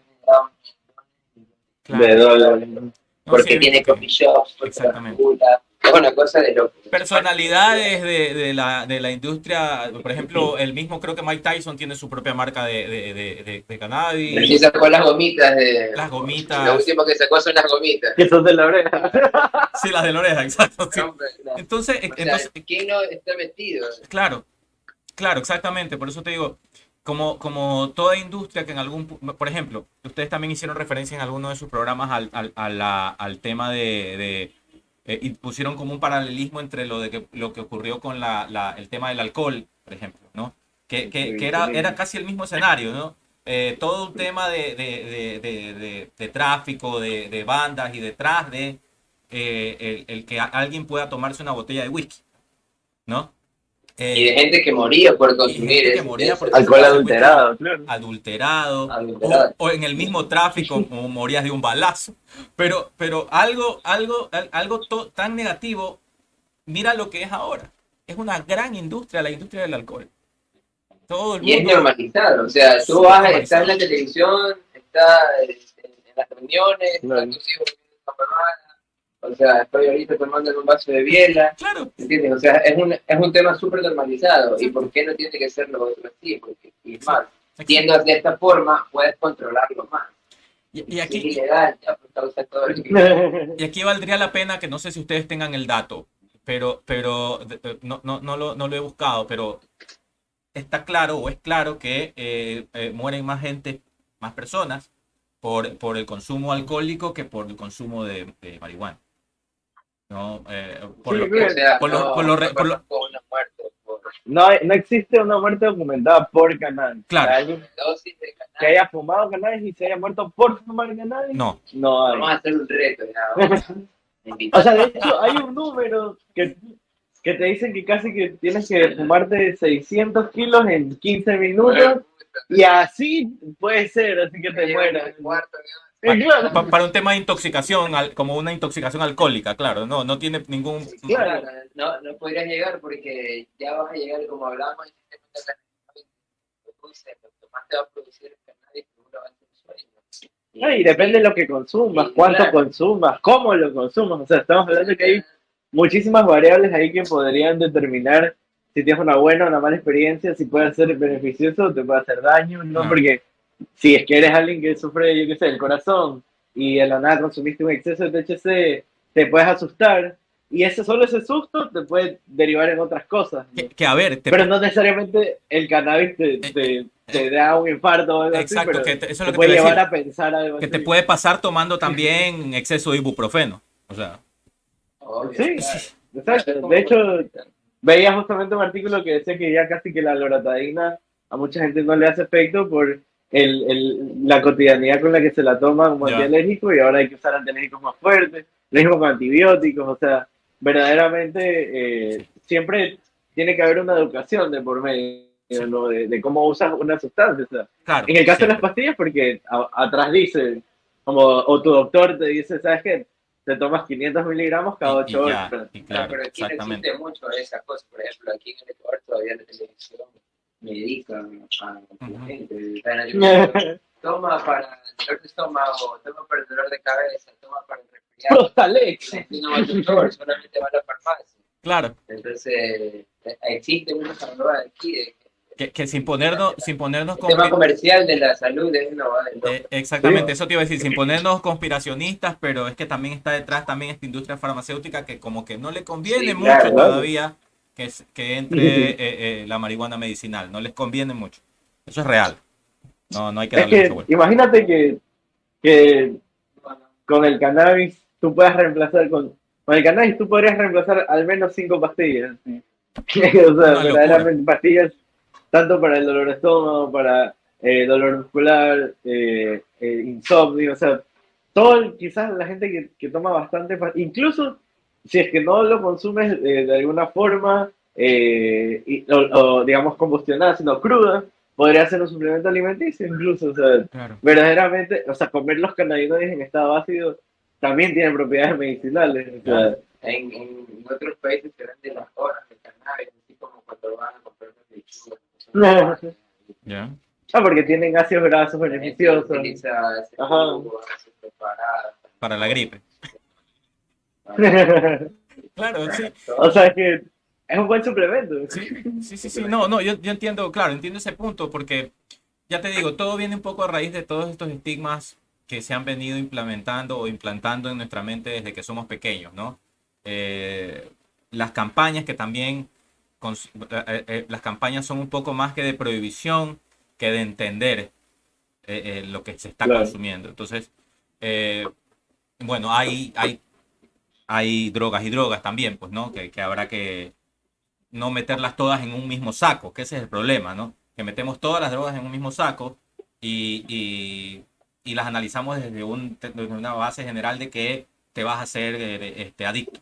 Claro. De dólares. No, porque sí, he tiene visto que- coffee shops, porque Exactamente. regula, es una cosa de loco. Personalidades de la industria, por ejemplo, el mismo creo que Mike Tyson tiene su propia marca de cannabis, Recién sacó las gomitas las Lo gomitas, último que sacó son las gomitas. Que son de la oreja. sí, las de la oreja, exacto. Sí. No, no. Entonces, O sea, entonces, ¿quién no está metido? claro, claro, exactamente. Por eso te digo, como toda industria que en por ejemplo, ustedes también hicieron referencia en alguno de sus programas al tema y pusieron como un paralelismo entre lo que ocurrió con el tema del alcohol, por ejemplo, ¿no? Que era casi el mismo escenario, ¿no? Todo un tema de tráfico, de bandas y detrás de el que alguien pueda tomarse una botella de whisky, ¿no? Y de gente que moría por y consumir gente que ese- moría ese- por Alcohol consumir adulterado, claro. adulterado, Adulterado. o en el mismo tráfico o morías de un balazo. Pero algo tan negativo, mira lo que es ahora. Es una gran industria, la industria del alcohol. Todo el Y es mundo. normalizado, o sea, tú Súper vas, normalizado. estás en la televisión, estás en las reuniones, Claro. están tus hijos viendo la peruana, o sea, estoy ahorita tomando un vaso de biela, Claro, ¿entiendes? O sea, es un tema súper normalizado, ¿y por qué no tiene que ser lo otro así? Porque, y más, siendo de esta forma, puedes controlarlo más. y Si es aquí, ilegal, ya pues causa todo el y aquí valdría la pena que no sé si ustedes tengan el dato, pero no lo he buscado, pero está claro o es claro que mueren más gente, más personas por el consumo alcohólico que por el consumo de marihuana. ¿No? Por Sí, lo creo O sea, por lo- no, por lo no re- por lo- conozco una muerte por No existe una muerte documentada por cannabis. Claro. Alguien dosis de que cannabis. haya fumado cannabis y se haya muerto por fumar cannabis, No, no hay. Vamos a hacer un reto, ya. Vamos a O sea, de hecho, hay un número que te dicen que casi que tienes que fumarte 600 kilos en 15 minutos y así puede ser, así que te mueras. Claro, para un tema de intoxicación, como una intoxicación alcohólica, claro, no tiene ningún... Claro. No podrías llegar porque ya vas a llegar como hablamos el sistema de cannabis produce, lo que más te va a producir el cannabis seguramente el sueño. no, y depende de lo que consumas, cuánto Claro. consumas, cómo lo consumas. O sea, estamos hablando que hay muchísimas variables ahí que podrían determinar si tienes una buena o una mala experiencia, si puede ser beneficioso o te puede hacer daño, ¿no? Claro. Porque si es que eres alguien que sufre, yo qué sé, el corazón y de la nada consumiste un exceso de THC, te puedes asustar y solo ese susto te puede derivar en otras cosas, ¿no? Que a ver, Pero no necesariamente el cannabis te da un infarto o algo así, exacto, pero que eso es te lo que te puede iba a llevar decir, a pensar algo que te así. puede pasar tomando también exceso de ibuprofeno. O sea, Obvio, Sí, claro. exacto. De hecho, veía justamente un artículo que decía que ya casi que la loratadina a mucha gente no le hace efecto por la cotidianidad con la que se la toma como ya, antialérgico y ahora hay que usar antialérgicos más fuertes, lo mismo con antibióticos, o sea, verdaderamente siempre tiene que haber una educación de por medio, sí, ¿no? De cómo usas una sustancia. O sea, claro, en el caso de las siempre. pastillas, porque atrás dice, como, o tu doctor te dice, ¿sabes qué? Te tomas 500 miligramos cada Y 8 ya, horas. y Claro, claro, pero aquí no exactamente. existe mucho de esas cosas. Por ejemplo, aquí en el Ecuador todavía la televisión medican a la Ujú. gente. Está en la televisión, toma para el dolor de estómago, toma para el dolor de cabeza, toma para el resfriado. Prostalex. La gente no va al doctor, solamente va a la farmacia. Claro, Entonces, existe una salud aquí que sin ponernos el tema comercial de la salud es no va del loco. exactamente, Sí, eso te iba a decir, sin ponernos conspiracionistas, pero es que también está detrás también esta industria farmacéutica que como que no le conviene Sí, mucho claro. claro. todavía que entre la marihuana medicinal, no les conviene mucho. Eso es real, no, no hay que Es darle mucha que vuelta. imagínate que con el cannabis tú puedas reemplazar, con el cannabis tú podrías reemplazar al menos 5 pastillas. ¿Sí? O sea, Una locura. verdaderamente pastillas tanto para el dolor de estómago, para dolor muscular, insomnio, o sea, quizás la gente que toma bastante, incluso si es que no lo consumes de alguna forma, o, digamos combustionada, sino cruda, podría ser un suplemento alimenticio incluso, o sea, Claro. verdaderamente, o sea, comer los cannabinoides en estado ácido también tiene propiedades medicinales, o Claro. sea, En otros países se venden las horas de cannabis, así como cuando van a comprar una lechuga. Ya. porque tienen ácidos grasos La gente beneficiosos. utiliza ese Ajá. jugo, hace preparadas. Para la gripe. Claro, sí. O sea que es un buen suplemento. Sí, sí, sí, sí. No, no, yo entiendo, claro, entiendo ese punto porque ya te digo, todo viene un poco a raíz de todos estos estigmas que se han venido implementando o implantando en nuestra mente desde que somos pequeños, ¿no? Las campañas que también, las campañas son un poco más que de prohibición que de entender lo que se está Claro, consumiendo. Entonces, eh, bueno, hay drogas y drogas también, pues, ¿no? Que habrá que no meterlas todas en un mismo saco, que ese es el problema, ¿no? Que metemos todas las drogas en un mismo saco y las analizamos desde una base general de que te vas a hacer adicto,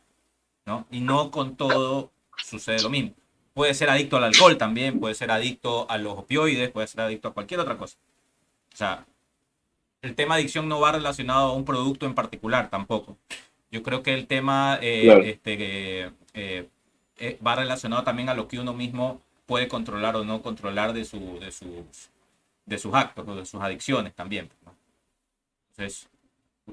¿no? Y no con todo sucede lo mismo. Puede ser adicto al alcohol también, puede ser adicto a los opioides, puede ser adicto a cualquier otra cosa. O sea, el tema adicción no va relacionado a un producto en particular tampoco. Yo creo que el tema claro. va relacionado también a lo que uno mismo puede controlar o no controlar de sus actos o de sus adicciones también, ¿no? Entonces,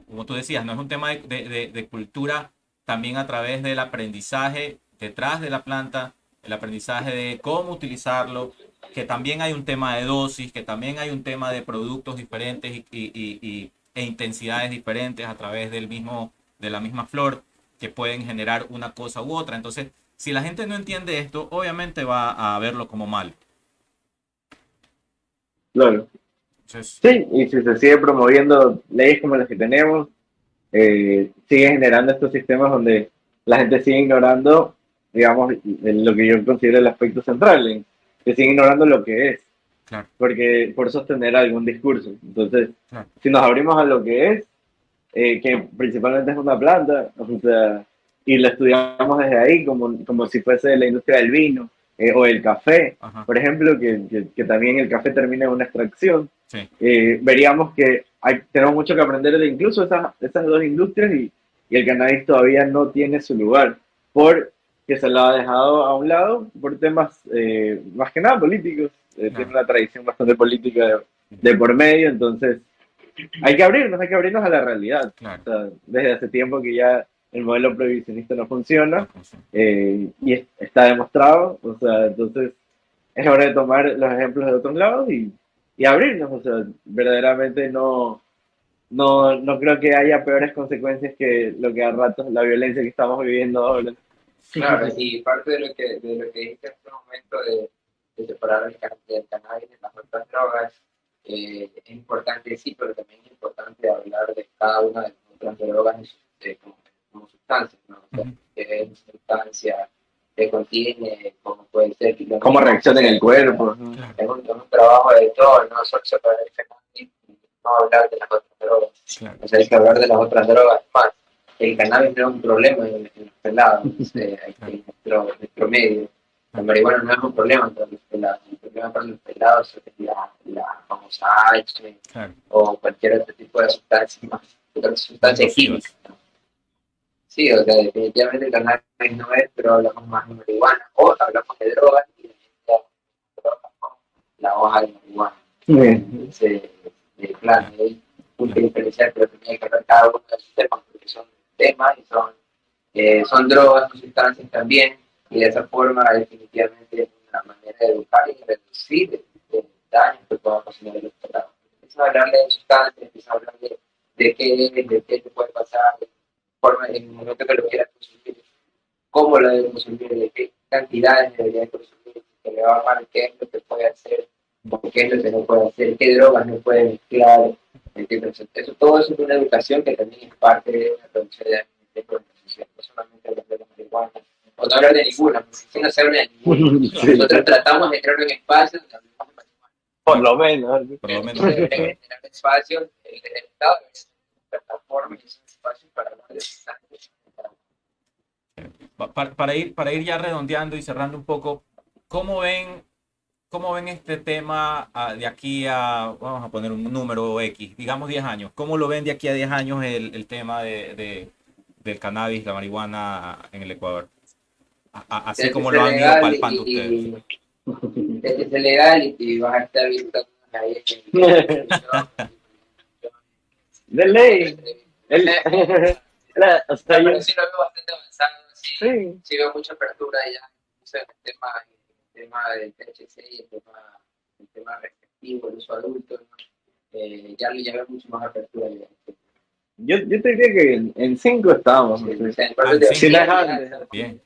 como tú decías, no es un tema de cultura también a través del aprendizaje detrás de la planta, el aprendizaje de cómo utilizarlo, que también hay un tema de dosis, que también hay un tema de productos diferentes e intensidades diferentes a través de la misma flor que pueden generar una cosa u otra. Entonces, si la gente no entiende esto, obviamente va a verlo como mal. Claro. Entonces, Sí, y si se sigue promoviendo leyes como las que tenemos, sigue generando estos sistemas donde la gente sigue ignorando, digamos, lo que yo considero el aspecto central, que sigue ignorando lo que es, claro, porque por sostener algún discurso. Entonces, claro. si nos abrimos a lo que es, que principalmente es una planta, o sea, y la estudiamos desde ahí como si fuese la industria del vino o el café, Ajá, por ejemplo, que también el café termina en una extracción, sí, veríamos que tenemos mucho que aprender de incluso esas dos industrias y el cannabis todavía no tiene su lugar, porque se lo ha dejado a un lado por temas más que nada políticos, tiene claro, una tradición bastante política de por medio, entonces hay que abrirnos a la realidad. claro. O sea, desde hace tiempo que ya el modelo prohibicionista no funciona, y está demostrado, o sea, entonces es hora de tomar los ejemplos de otros lados y abrirnos, o sea, verdaderamente no creo que haya peores consecuencias que lo que a ratos la violencia que estamos viviendo ahora. Claro, y parte de lo que dijiste en este momento de separar del cannabis de las otras drogas, es importante, sí, pero también es importante hablar de cada una de las otras drogas como sustancias, ¿no? O sea, que es sustancia que contiene, como puede ser... Cómo reacciona en el cuerpo. Es un trabajo de todo, no solo separar el cannabis, no hablar de las otras drogas. Claro. O sea, hay que hablar de las otras drogas más. El cannabis no es un problema en los pelados, en nuestro medio. La marihuana no es un problema para los pelados. El problema para los pelados es la famosa H, Claro. o cualquier otro tipo de sustancia química. Sí, o sea, definitivamente el cannabis no es, pero hablamos más de marihuana. O hablamos de drogas y de drogas como la hoja de marihuana. Claro, hay mucha diferencia, pero tenía que ver cada uno de esos temas, porque son temas y son drogas, son sustancias también, y de esa forma definitivamente es una manera de educar y reducir el daño que puedan ocasionar los pelados. Empiezan a hablarle de sustancias, empiezan a hablar de qué es, de qué te puede pasar, de forma, en el momento que lo quieras consumir, cómo lo debes consumir, de qué cantidades deberías consumir, que le va mal, qué es lo que puede hacer, qué es lo que no puede hacer, qué drogas no puede mezclar. Todo eso es una educación que también es parte de la producción de conversación, no solamente hablar de la marihuana, o no hablar de ninguna, porque si no se habla de ninguna. Sí. Nosotros tratamos de entrar en espacios donde hablamos de marihuana. Por lo menos. Por lo menos. Generar espacios, el Estado debe ser una plataforma y esos espacios para hablar de sustancias. Para ir ya redondeando y cerrando un poco, ¿cómo ven este tema de aquí a, vamos a poner un número X, digamos 10 años? ¿Cómo lo ven de aquí a 10 años el tema del cannabis, la marihuana en el Ecuador? Así como lo han ido palpando ustedes. Desde que es legal y vas a estar viendo ahí De ley. O sea, pero sí lo veo bastante avanzado, sí. sí veo mucha apertura ya, o sea, el tema del THC y el tema restrictivo, el uso adulto, ¿no? Ya veo mucho más apertura ya. Yo te diría que en 5 estamos. Sí, ¿No? o sea, en parte de Sí, no es antes. Bien.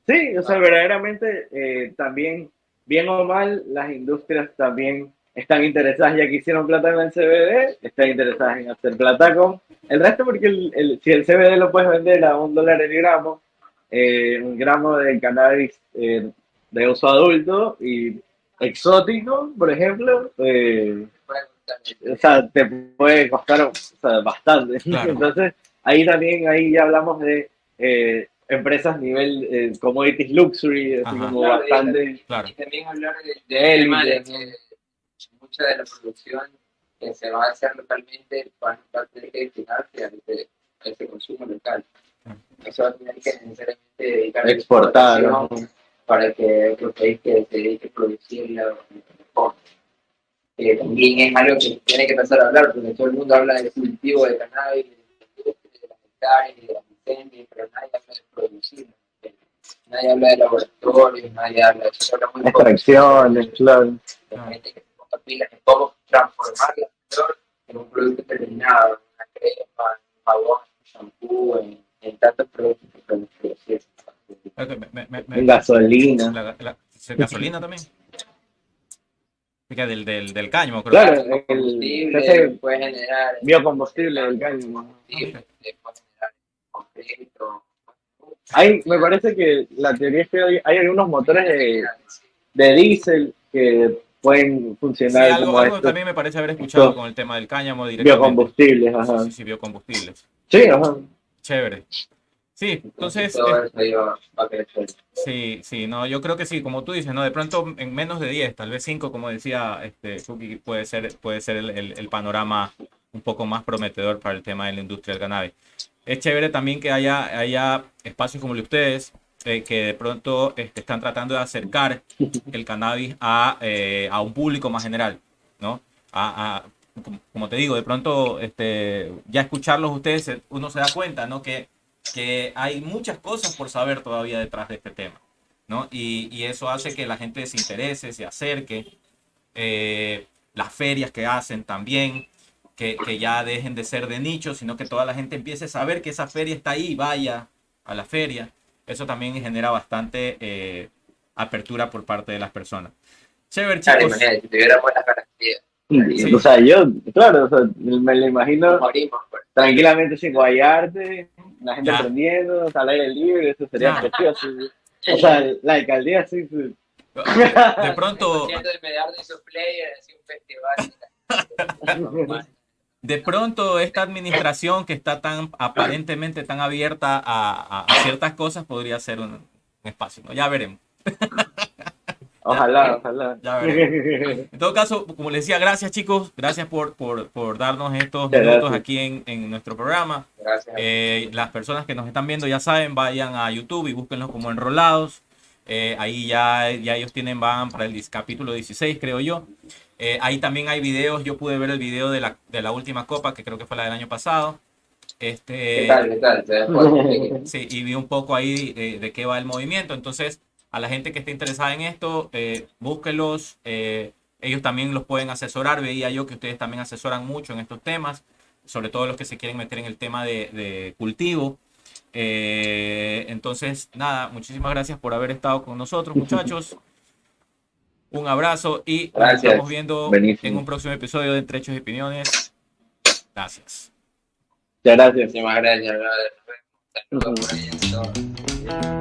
Sí, o sea, verdaderamente también, bien o mal, las industrias también están interesadas, ya que hicieron plata en el CBD, están interesadas en hacer plata con el resto, porque si el CBD lo puedes vender a $1 el gramo, un gramo de cannabis de uso adulto y exótico, por ejemplo, o sea, te puede costar, o sea, bastante. Claro. Entonces, ahí ya hablamos de empresas nivel commodities luxury, así Ajá. como Claro, bastante. Claro. Y también hablar De del tema de élite, que mucha de la producción que se va a hacer localmente va a tener que destinarse a ese consumo local. Eso va a tener que necesariamente dedicar Exportar, exportación para que otro país que se dedique a producirlo también es algo que tiene que empezar a hablar, porque todo el mundo habla del cultivo de cannabis, de la industria, de las hectáreas, de las licencias, pero nadie habla de producirlo. Nadie habla de laboratorios, nadie habla de eso, habla muy poco. extracciones, claro. La gente que se ponga pilas en cómo transformar la flor en un producto terminado, en una crema, en un jabón, en un shampoo, en tantos productos que podemos producir. En gasolina. Gasolina también. Del cáñamo, creo. Claro, Como combustible, ese puede generar biocombustible del cáñamo. combustible, puede generar concreto. Me parece que la teoría es que hay algunos motores de diésel que pueden Sí, funcionar como algo estos también me parece haber escuchado con el tema del cáñamo directamente. biocombustibles. Ajá. Sí, biocombustibles. Sí, ajá. Chévere. Sí, entonces, Todo eso va a crecer. sí, no, yo creo que sí, como tú dices, ¿no? De pronto en menos de 10, tal vez 5, como decía Cookie, puede ser el panorama un poco más prometedor para el tema de la industria del cannabis. Es chévere también que haya espacios como el de ustedes, que de pronto están tratando de acercar el cannabis a un público más general, ¿no? Como te digo, de pronto ya escucharlos ustedes, uno se da cuenta, ¿no? Que que hay muchas cosas por saber todavía detrás de este tema, ¿no? Y eso hace que la gente se interese, se acerque. Las ferias que hacen también, que ya dejen de ser de nicho, sino que toda la gente empiece a saber que esa feria está ahí, vaya a la feria. Eso también genera bastante apertura por parte de las personas. Chévere, Claro, chicos. imagínate, si tuviéramos las garantías. Sí. O sea, yo, claro, o sea, me lo imagino Morimos, pues. tranquilamente sin guayarte, la gente Ya. aprendiendo, al aire libre, eso sería Ya. precioso. O sea, la alcaldía sí, sí. De El pronto, concierto de Medardo y sus players, así un festival. de pronto esta administración que está tan aparentemente tan abierta a ciertas cosas podría ser un espacio, ¿no? Ya veremos. Ojalá, ojalá. Ya veremos. En todo caso, como les decía, gracias chicos, gracias por darnos estos Muchas minutos gracias. aquí en nuestro programa. Gracias. Las personas que nos están viendo ya saben, vayan a YouTube y búsquenlos como Enrolados. Ahí ya ellos van para el capítulo 16, creo yo. Ahí también hay videos, yo pude ver el video de la última copa, que creo que fue la del año pasado. ¿Qué tal? ¿Qué tal? ¿Te das cuenta? Sí, y vi un poco ahí de qué va el movimiento. Entonces, a la gente que esté interesada en esto, búsquenlos. Ellos también los pueden asesorar. Veía yo que ustedes también asesoran mucho en estos temas, sobre todo los que se quieren meter en el tema de cultivo. Entonces, nada, muchísimas gracias por haber estado con nosotros, muchachos. Un abrazo y nos Gracias. estamos viendo Buenísimo. en un próximo episodio de Entre Hechos y Opiniones. Gracias. Muchas gracias. Muchísimas gracias, brother. Nos vemos. Saludos por ahí en todo.